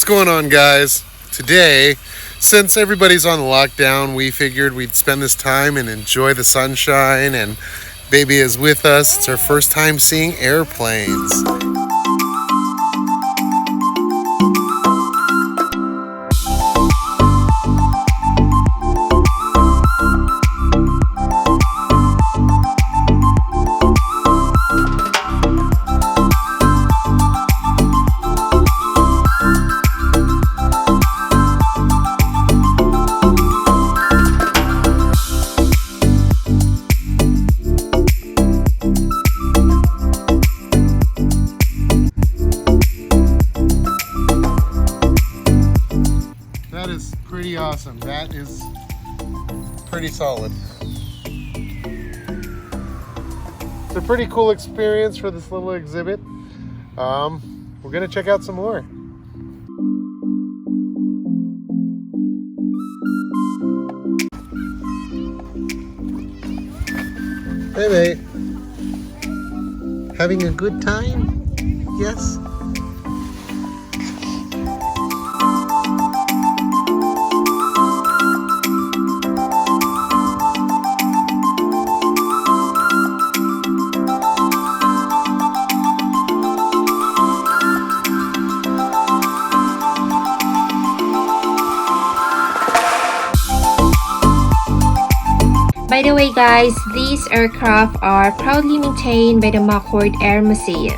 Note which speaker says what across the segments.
Speaker 1: What's going on, guys? Today, since everybody's on lockdown, we figured we'd spend this time and enjoy the sunshine, and baby is with us. It's our first time seeing airplanes. That is pretty awesome. That is pretty solid. It's a pretty cool experience for this little exhibit. We're gonna check out some more. Hey mate, having a good time? Yes?
Speaker 2: By the way guys, these aircraft are proudly maintained by the McCord Air Museum.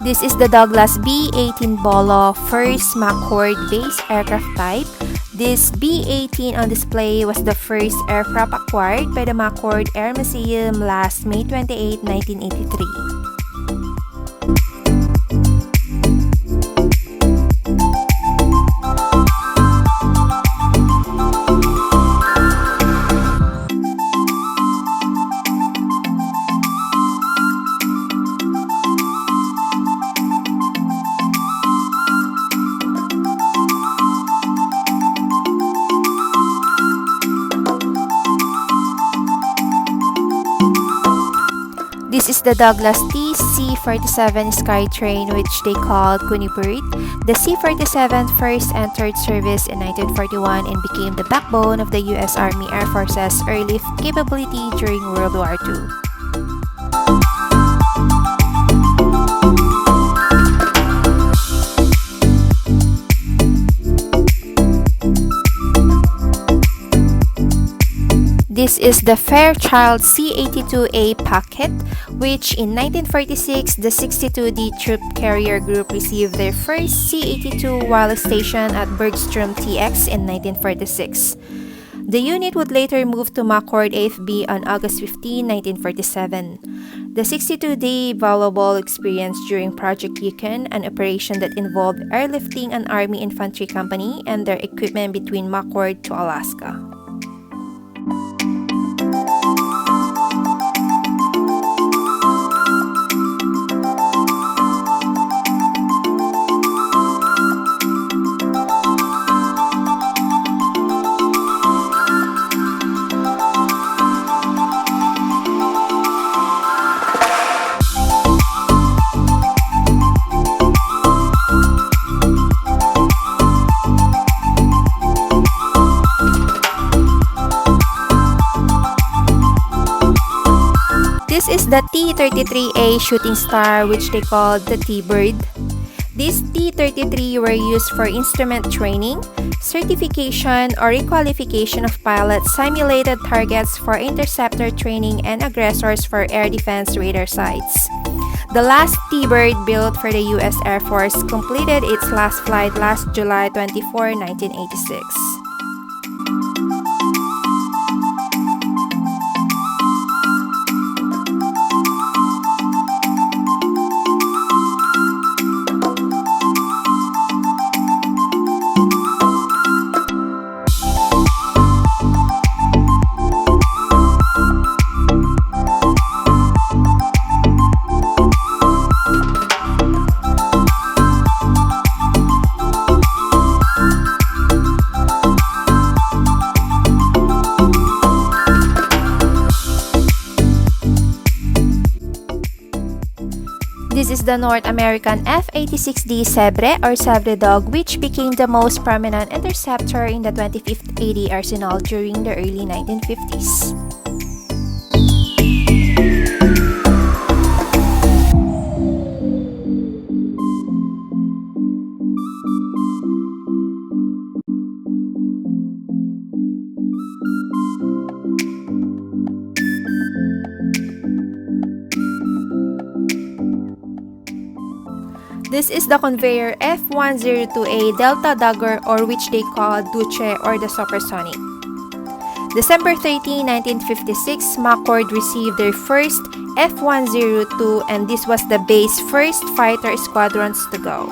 Speaker 2: This is the Douglas B-18 Bolo, first McCord-based aircraft type. This B-18 on display was the first aircraft acquired by the McCord Air Museum last May 28, 1983. This is the Douglas C-47 Skytrain, which they called Kunibird. The C-47 first entered service in 1941 and became the backbone of the U.S. Army Air Force's airlift capability during World War II. This is the Fairchild C-82A Pocket, which in 1946, the 62D Troop Carrier Group received their first C-82 while stationed at Bergstrom TX in 1946. The unit would later move to McCord AFB on August 15, 1947. The 62D valuable experience during Project Yukon, an operation that involved airlifting an Army infantry company and their equipment between McCord to Alaska. This is the T-33A Shooting Star, which they called the T-Bird. These T-33 were used for instrument training, certification, or requalification of pilots, simulated targets for interceptor training, and aggressors for air defense radar sites. The last T-Bird built for the U.S. Air Force completed its last flight last July 24, 1986. is the North American F-86D Sebre or Sebre dog, which became the most prominent interceptor in the 25th AD arsenal during the early 1950s. This is the conveyor F102A Delta Dagger, or which they call Duce or the Supersonic. December 13, 1956, McCord received their first F102, and this was the base's first fighter squadrons to go.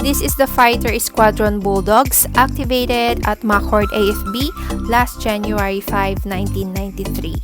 Speaker 2: This is the Fighter Squadron Bulldogs, activated at McCord AFB last January 5, 1993.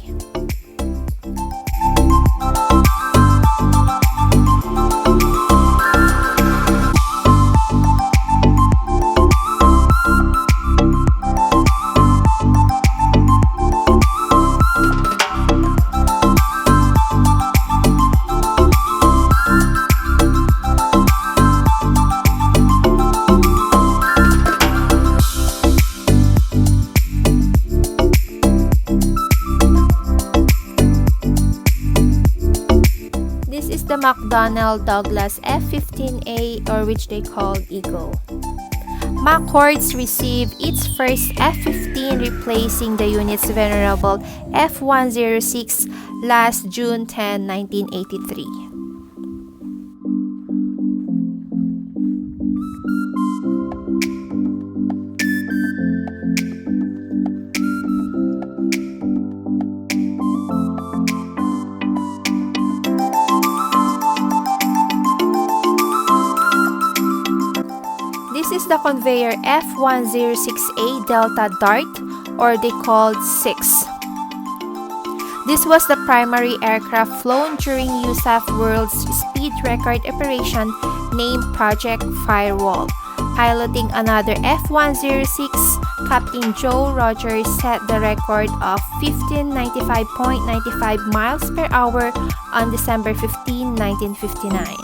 Speaker 2: The McDonnell Douglas F-15A, or which they called Eagle. McCord's received its first F-15, replacing the unit's venerable F-106 last June 10, 1983. This is the conveyor F-106A Delta Dart, or they called 6. This was the primary aircraft flown during USAF World's Speed Record operation named Project Firewall. Piloting another F-106, Captain Joe Rogers set the record of 1595.95 miles per hour on December 15, 1959.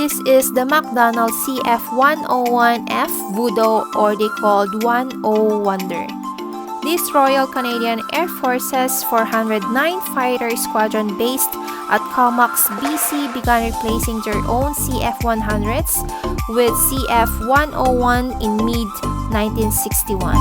Speaker 2: This is the McDonnell CF-101F Voodoo, or they called 10 Wonder. This Royal Canadian Air Force's 409 Fighter Squadron based at Comox, BC began replacing their own CF-100s with CF-101 in mid-1961.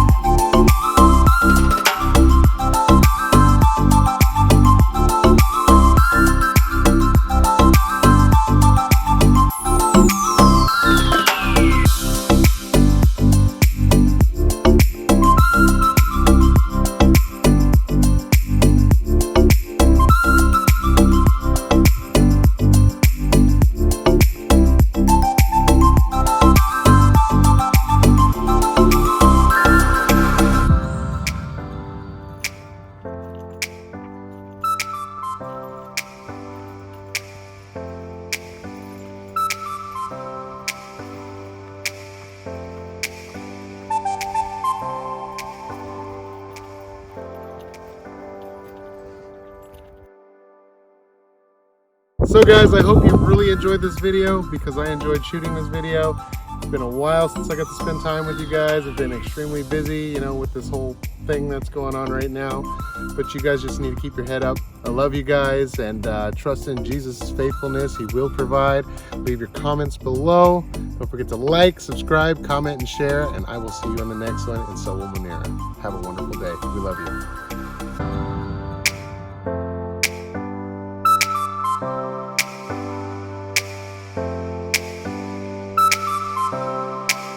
Speaker 1: So guys, I hope you really enjoyed this video, because I enjoyed shooting this video. been a while since I got to spend time with you guys. I've been extremely busy, you know, with this whole thing that's going on right now. But you guys just need to keep your head up. I love you guys, and trust in Jesus' faithfulness. He will provide. Leave your comments below. Don't forget to like, subscribe, comment, and share. And I will see you on the next one. And so will Monera. Have a wonderful day. We love you.